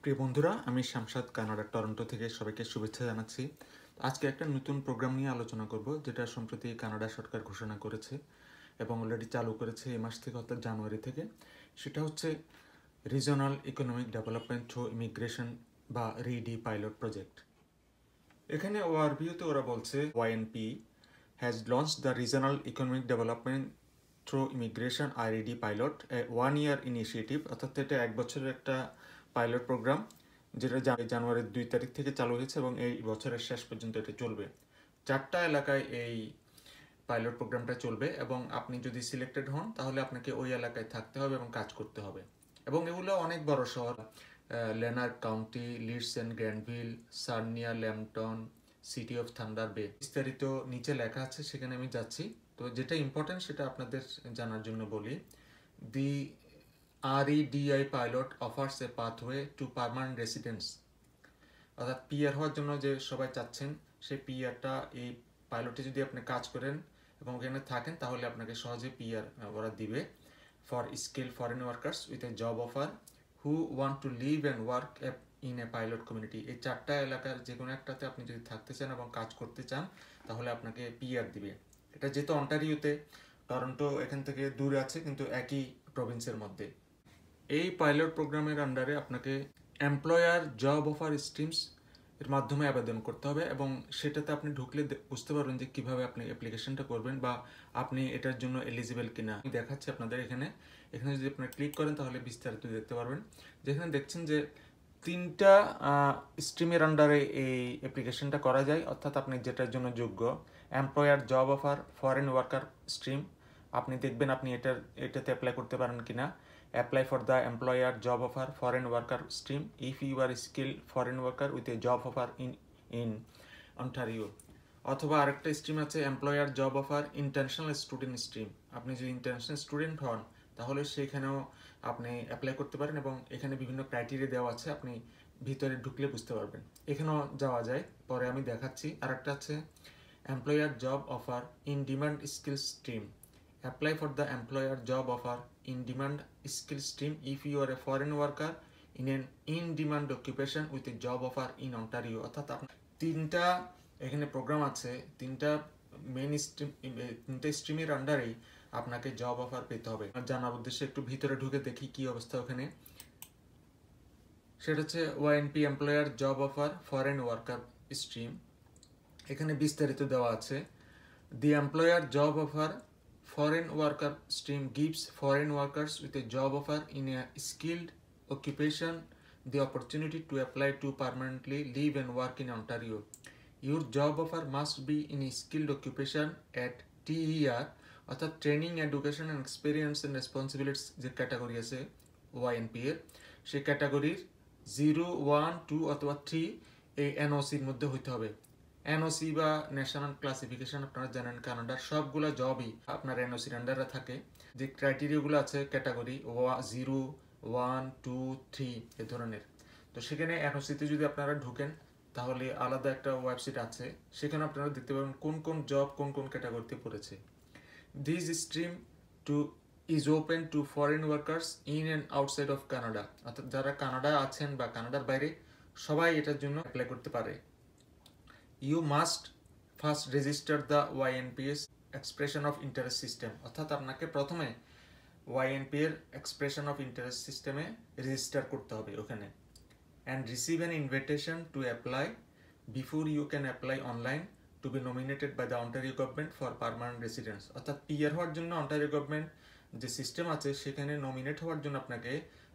প্রিয় বন্ধুরা, আমি শামসাদ কানাডা টরন্টো থেকে সবাইকে শুভেচ্ছা জানাচ্ছি। আজকে একটা নতুন প্রোগ্রাম নিয়ে আলোচনা করব, যেটা সম্প্রতি কানাডা সরকার ঘোষণা করেছে এবং অলরেডি চালু করেছে এই মাস থেকে, অর্থাৎ জানুয়ারি থেকে। সেটা হচ্ছে regional economic development through immigration বা রিডি পাইলট প্রজেক্ট। এখানে ওভারভিউতে ওরা বলছে YNP has launch the regional economic development through immigration REDI pilot, a 1 year initiative, অর্থাৎ এটা 1 বছরের একটা পাইলট প্রোগ্রাম, যেটা জানুয়ারির 2 তারিখ থেকে চালু হয়েছে এবং এই বছরের শেষ পর্যন্ত এটা চলবে। 4টা এলাকায় এই পাইলট প্রোগ্রামটা চলবে এবং আপনি যদি সিলেক্টেড হন তাহলে আপনাকে ওই এলাকায় থাকতে হবে এবং কাজ করতে হবে। এবং এগুলো অনেক বড় শহর: Lanark county, Leeds and Grenville, Sarnia, Lambton, city of Thunder Bay. বিস্তারিত নিচে লেখা আছে, সেখানে আমি যাচ্ছি। তো যেটা ইম্পর্টেন্ট সেটা আপনাদের জানার জন্য বলি। দি REDI pilot offers a pathway to permanent residence, অর্থাৎ পিআর হওয়ার জন্য যে সবাই চাচ্ছেন, সেই পিআরটা এই পাইলটে যদি আপনি কাজ করেন এবং ওখানে থাকেন তাহলে আপনাকে সহজে পিআর ওরা দিবে। For skill foreign workers with a job offer who want to live and work in a pilot community. এই 4টা এলাকার যে কোনো একটাতে আপনি যদি থাকতে চান এবং কাজ করতে চান তাহলে আপনাকে পিআর দিবে। এটা যেহেতু অন্টারিওতে, টরন্টো এখান থেকে দূরে আছে কিন্তু একই প্রভিন্সের মধ্যে। এই পাইলট প্রোগ্রামের আন্ডারে আপনাকে এমপ্লয়ার জব অফার স্ট্রিমস এর মাধ্যমে আবেদন করতে হবে এবং সেটাতে আপনি ঢুকলে বুঝতে পারবেন যে কীভাবে আপনি অ্যাপ্লিকেশনটা করবেন বা আপনি এটার জন্য এলিজিবল কিনা। আমি দেখাচ্ছি আপনাদের এখানে যদি আপনারা ক্লিক করেন তাহলে বিস্তারিত দেখতে পারবেন। যেখানে দেখছেন যে 3টা স্ট্রিমের আন্ডারে এই অ্যাপ্লিকেশনটা করা যায়, অর্থাৎ আপনি যেটার জন্য যোগ্য। Employer job offer foreign worker stream, আপনি দেখবেন আপনি এটাতে অ্যাপ্লাই করতে পারেন কিনা। Apply for the employer job offer foreign worker stream if you are a skilled foreign worker with a job offer in Ontario. অথবা আরেকটা স্ট্রিম আছে employer job offer international student stream. আপনি যদি ইন্টারন্যাশনাল স্টুডেন্ট হন তাহলে সেখানেও আপনি apply করতে পারেন এবং এখানে বিভিন্ন ক্রাইটেরিয়া দেওয়া আছে, আপনি ভিতরে ঢুকলে বুঝতে পারবেন। এখানেও যাওয়া যায়, পরে আমি দেখাচ্ছি। আরেকটা আছে employer job offer in demand skill stream. Apply for the employer job offer in demand skill stream if you are a foreign worker in an in-demand occupation with a job offer in Ontario. অর্থাৎ 3টা এখানে programme আছে, 3টা main stream, 3টা স্ট্রিমের আন্ডারেই আপনাকে job offer পেতে হবে। জানার উদ্দেশ্যে একটু ভিতরে ঢুকে দেখি কি অবস্থা ওখানে। সেটা হচ্ছে YNP employer job offer foreign worker stream. এখানে বিস্তারিত দেওয়া আছে। দি employer job offer foreign worker stream gives foreign workers with a job offer in a skilled occupation the opportunity to apply to permanently live and work in Ontario. Your job offer must be in a skilled occupation at TER, অর্থাৎ training, education and experience and responsibilities যে category আছে YNP এর, সেই ক্যাটাগরির 0, 1, 2 অথবা 3 এই এনওসির মধ্যে হইতে হবে। এনওসি বা ন্যাশনাল ক্লাসিফিকেশন আপনারা জানেন, কানাডার সবগুলো জবই আপনার এনওসির আন্ডারে থাকে। যে ক্রাইটেরিয়াগুলো আছে ক্যাটাগরি 0, 1, 2, 3 এ ধরনের। তো সেখানে এনওসিতে যদি আপনারা ঢুকেন তাহলে আলাদা একটা ওয়েবসাইট আছে, সেখানে আপনারা দেখতে পাবেন কোন কোন জব কোন কোন ক্যাটাগরিতে পড়েছে। This stream is open to foreign workers in and outside of Canada, অর্থাৎ যারা কানাডা আছেন বা কানাডার বাইরে সবাই এটার জন্য অ্যাপ্লাই করতে পারে। You must first register the YNPS expression of interest system, অর্থাৎ আপনাকে প্রথমে YNP এর expression of interest system-এ রেজিস্টার করতে হবে ওখানে, and receive an invitation to apply before you can apply online to be nominated by the Ontario government for permanent residence. অর্থাৎ PR হওয়ার জন্য অন্টারিও গভর্নমেন্ট যে সিস্টেম আছে সেখানে নমিনেট হওয়ার জন্য আপনাকে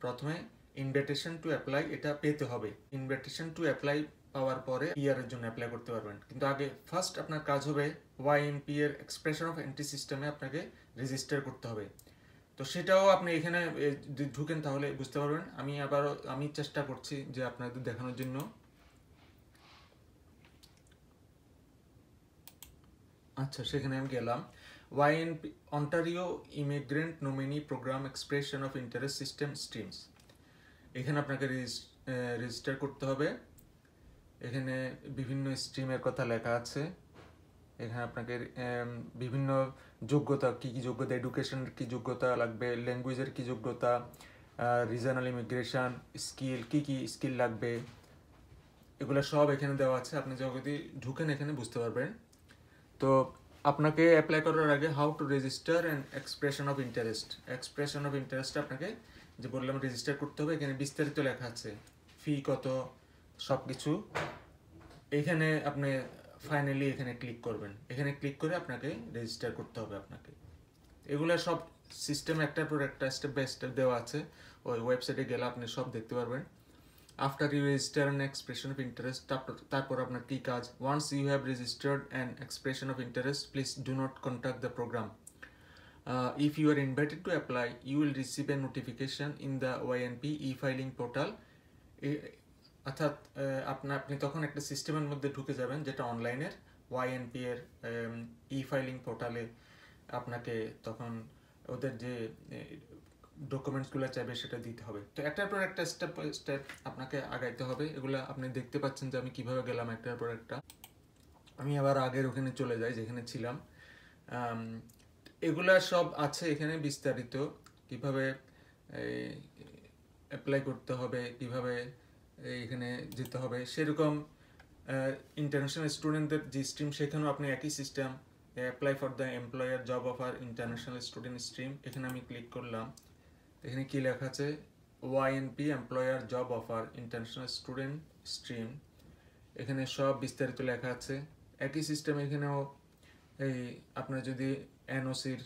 প্রথমে ইনভিটেশন টু অ্যাপ্লাই এটা পেতে হবে। ইনভিটেশন টু অ্যাপ্লাই পাওয়ার পরে পিআর এর জন্য অ্যাপ্লাই করতে পারবেন, কিন্তু আগে ফার্স্ট আপনার কাজ হবে ওয়াইএনপি এর এক্সপ্রেশন অফ এন্ট্রি সিস্টেমে আপনাকে রেজিস্টার করতে হবে। তো সেটাও আপনি এখানে ঢুকেন তাহলে বুঝতে পারবেন। আমি চেষ্টা করছি যে আপনাদের দেখানোর জন্য। আচ্ছা, সেখানে আমি গেলাম। YNP Ontario immigrant nominee program expression of interest system streams, এখানে আপনাকে রেজিস্টার করতে হবে। এখানে বিভিন্ন স্ট্রিমের কথা লেখা আছে। এখানে আপনাকে বিভিন্ন যোগ্যতা, কি কি যোগ্যতা, এডুকেশনের কি যোগ্যতা লাগবে, ল্যাঙ্গুয়েজের কি যোগ্যতা, রিজনাল ইমিগ্রেশন স্কিল, কী স্কিল লাগবে, এগুলো সব এখানে দেওয়া আছে। আপনি যদি ঢুকেন এখানে বুঝতে পারবেন। তো আপনাকে অ্যাপ্লাই করার আগে how to register and expression of interest আপনাকে যে বললাম রেজিস্টার করতে হবে, এখানে বিস্তারিত লেখা আছে, ফি কত, সব কিছু এখানে আপনি ফাইনালি এখানে ক্লিক করবেন। এখানে ক্লিক করে আপনাকে রেজিস্টার করতে হবে আপনাকে। এগুলো সব সিস্টেম একটার পর একটা স্টেপ বাই স্টেপ দেওয়া আছে, ওই ওয়েবসাইটে গেলে আপনি সব দেখতে পারবেন। After you register an expression of interest, তারপর আপনার কী কাজ, once you have registered an expression of interest please do not contact the program. If you are invited to apply, you will receive a notification in the YNP e-filing portal. অর্থাৎ আপনি তখন একটা সিস্টেমের মধ্যে ঢুকে যাবেন যেটা অনলাইনের YNP এর ই-ফাইলিং পোর্টালে। আপনাকে তখন ওদের যে ডকুমেন্টসগুলো চাইবে সেটা দিতে হবে। তো একটার পর একটা স্টেপ বাই স্টেপ আপনাকে আগাইতে হবে। এগুলো আপনি দেখতে পাচ্ছেন যে আমি কিভাবে গেলাম একটার পর একটা। আমি আবার আগের ওখানে চলে যাই যেখানে ছিলাম। এগুলা সব আছে এখানে বিস্তারিত, কিভাবে অ্যাপ্লাই করতে হবে, কিভাবে এখানে যেতে হবে। সেরকম ইন্টারন্যাশনাল স্টুডেন্টদের যে স্ট্রিম, সেখানেও আপনি একই system, apply for the employer job offer international student stream. এখানে আমি ক্লিক করলাম, এখানে কি লেখা আছে, YNP employer job offer international student stream. এখানে সব বিস্তারিত লেখা আছে। একই সিস্টেম এখানেও এই আপনার যদি NOCর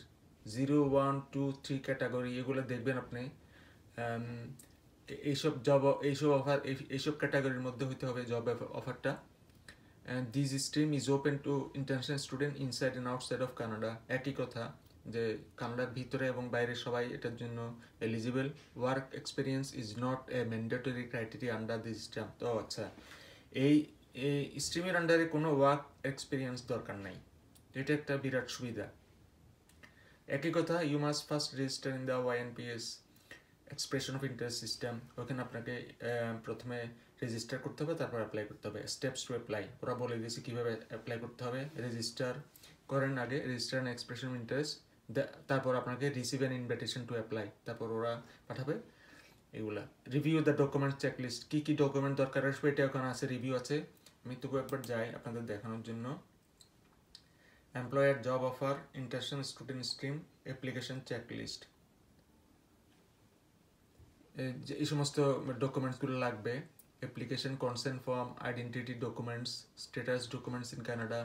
0, 1, 2, 3 ক্যাটাগরি এগুলো দেখবেন আপনি, এইসব অফার এইসব ক্যাটাগরির মধ্যে হইতে হবে জব অফারটা। And this stream is open to international student inside and outside of Canada. একই কথা যে কানাডার ভিতরে এবং বাইরে সবাই এটার জন্য eligible. Work experience is not a mandatory criteria under this stream. তো আচ্ছা, এই স্ট্রিমের আন্ডারে কোনো ওয়ার্ক এক্সপিরিয়েন্স দরকার নাই, এটা একটা বিরাট সুবিধা। একই কথা, you must first register in the YNPS expression of interest system. ওখানে আপনাকে প্রথমে রেজিস্টার করতে হবে, তারপর অ্যাপ্লাই করতে হবে। স্টেপস টু অ্যাপ্লাই ওরা বলে দিয়েছে কীভাবে অ্যাপ্লাই করতে হবে। রেজিস্টার করেন আগে, register and expression of interest, তারপর আপনাকে receive an invitation to apply, তারপর ওরা পাঠাবে এগুলা। রিভিউ দ্য ডকুমেন্ট চেকলিস্ট, কী ডকুমেন্ট দরকার আসবে এটা ওখানে আছে, রিভিউ আছে। আমি তবু একবার যাই আপনাদের দেখানোর জন্য। Employer job offer international student stream application checklist, এই সমস্ত ডকুমেন্টসগুলো লাগবে। Application consent form, identity documents, status documents in Canada,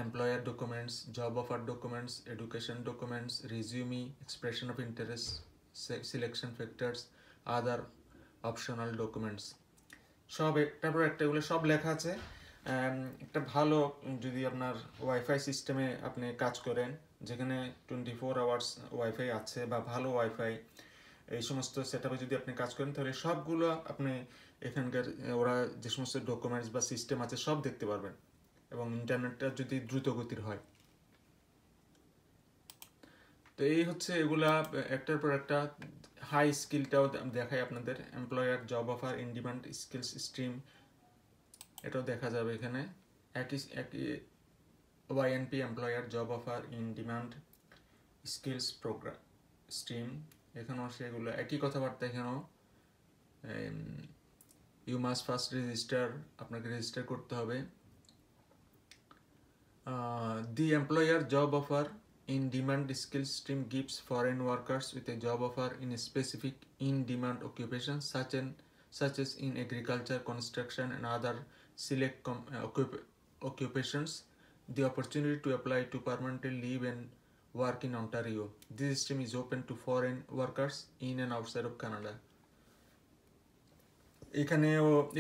employer documents, job offer documents, education documents, resume, expression of interest, selection factors, other optional documents, সব একটার পর একটা এগুলো সব লেখা আছে। একটা ভালো যদি আপনার ওয়াইফাই সিস্টেমে আপনি কাজ করেন, যেখানে 24 আওয়ার্স ওয়াইফাই আছে বা ভালো ওয়াইফাই, এই সমস্ত সেটআপে যদি আপনি কাজ করেন, তাহলে সবগুলো আপনি এখানকার ওরা যে সমস্ত ডকুমেন্টস বা সিস্টেম আছে সব দেখতে পারবেন, এবং ইন্টারনেটটা যদি দ্রুত গতির হয়। তো এই হচ্ছে এগুলা একটার পর একটা। হাই স্কিলটাও দেখায় আপনাদের, employer job offer in demand skills stream, এটাও দেখা যাবে এখানে। একই YNP employer job offer in demand skills program stream, এখানেও সেগুলো একই কথাবার্তা। এখানেও ইউ মাস্ট ফার্স্ট রেজিস্টার, আপনাকে রেজিস্টার করতে হবে। The employer job offer in demand skills stream gives foreign workers with a job offer in a specific in demand occupations such as in agriculture, construction and other select occupations the opportunity to apply to permanently live and work in Ontario. This stream is open to foreign workers in and outside of Canada.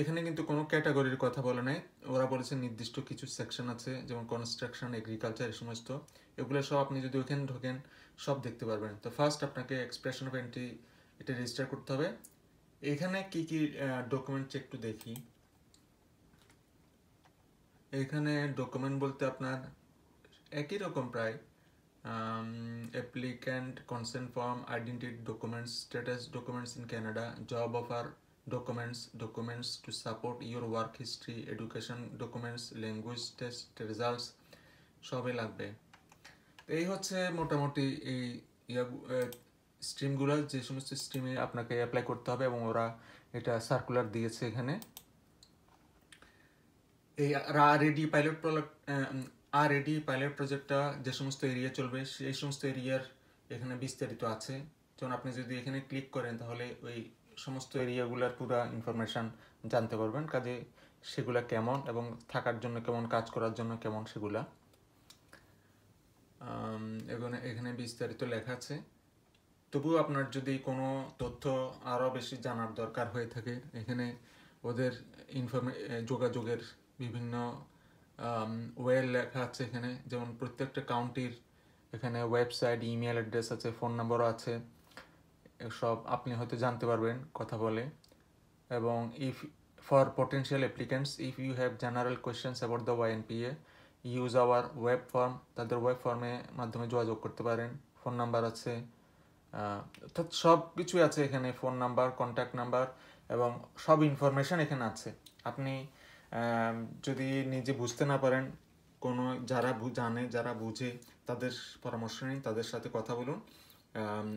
এখানে কিন্তু কোনো ক্যাটাগরির কথা বলে নাই, ওরা বলেছে নির্দিষ্ট কিছু সেকশন আছে, যেমন কনস্ট্রাকশন, এগ্রিকালচার, এই সমস্ত। এগুলো সব আপনি যদি ওখানে ঢোকেন সব দেখতে পারবেন। তো ফার্স্ট আপনাকে এক্সপ্রেশন অফ এন্ট্রি এটা রেজিস্টার করতে হবে। এখানে কি ডকুমেন্টস একটু দেখি। এখানে ডকুমেন্ট বলতে আপনার একই রকম প্রায়, applicant consent form, identity documents, status documents in Canada, job offer documents to support your work history, education documents, language test results, সবই লাগবে। এই হচ্ছে মোটামুটি এই স্ট্রিমগুলো, যে সমস্ত স্ট্রিমে আপনাকে অ্যাপ্লাই করতে হবে, এবং ওরা এটা সার্কুলার দিয়েছে এখানে। এই আর এডি পাইলট প্রজেক্টটা যে সমস্ত এরিয়া চলবে সেই সমস্ত এরিয়ার এখানে বিস্তারিত আছে। যেমন আপনি যদি এখানে ক্লিক করেন তাহলে ওই সমস্ত এরিয়াগুলোর পুরো ইনফরমেশান জানতে পারবেন, কাজে সেগুলা কেমন এবং থাকার জন্য কেমন, কাজ করার জন্য কেমন সেগুলা এখানে বিস্তারিত লেখা আছে। তবুও আপনার যদি কোনো তথ্য আরও বেশি জানার দরকার হয়ে থাকে, এখানে ওদের যোগাযোগের বিভিন্ন ওয়ে লেখা আছে এখানে। যেমন প্রত্যেকটা কাউন্টির এখানে ওয়েবসাইট, ইমেল অ্যাড্রেস আছে, ফোন নাম্বারও আছে, সব আপনি হয়তো জানতে পারবেন কথা বলে। এবং for potential applicants, if you have general questions about the YNPA, use our web form, তাদের ওয়েব ফর্মের মাধ্যমে যোগাযোগ করতে পারেন। ফোন নাম্বার আছে, অর্থাৎ সব কিছুই আছে এখানে, ফোন নাম্বার, কন্ট্যাক্ট নাম্বার এবং সব ইনফরমেশান এখানে আছে। আপনি যদি নিজে বুঝতে না পারেন, কোনো যারা জানে, যারা বুঝে তাদের পরামর্শ নিন, তাদের সাথে কথা বলুন,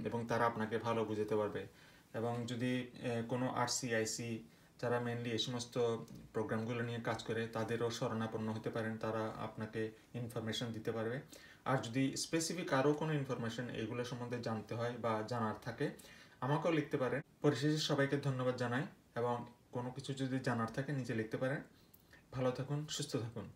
এবং তারা আপনাকে ভালো বুঝাতে পারবে। এবং যদি কোনো আরসিআইসি যারা মেনলি এই সমস্ত প্রোগ্রামগুলো নিয়ে কাজ করে, তাদেরও শরণাপন্ন হতে পারেন, তারা আপনাকে ইনফরমেশন দিতে পারবে। আর যদি স্পেসিফিক আরও কোনো ইনফরমেশন এগুলো সম্বন্ধে জানতে হয় বা জানার থাকে, আমাকেও লিখতে পারেন। পরিশেষে সবাইকে ধন্যবাদ জানাই, এবং কোনো কিছু যদি জানার থাকে নিজে লিখতে পারেন। ভালো থাকুন, সুস্থ থাকুন।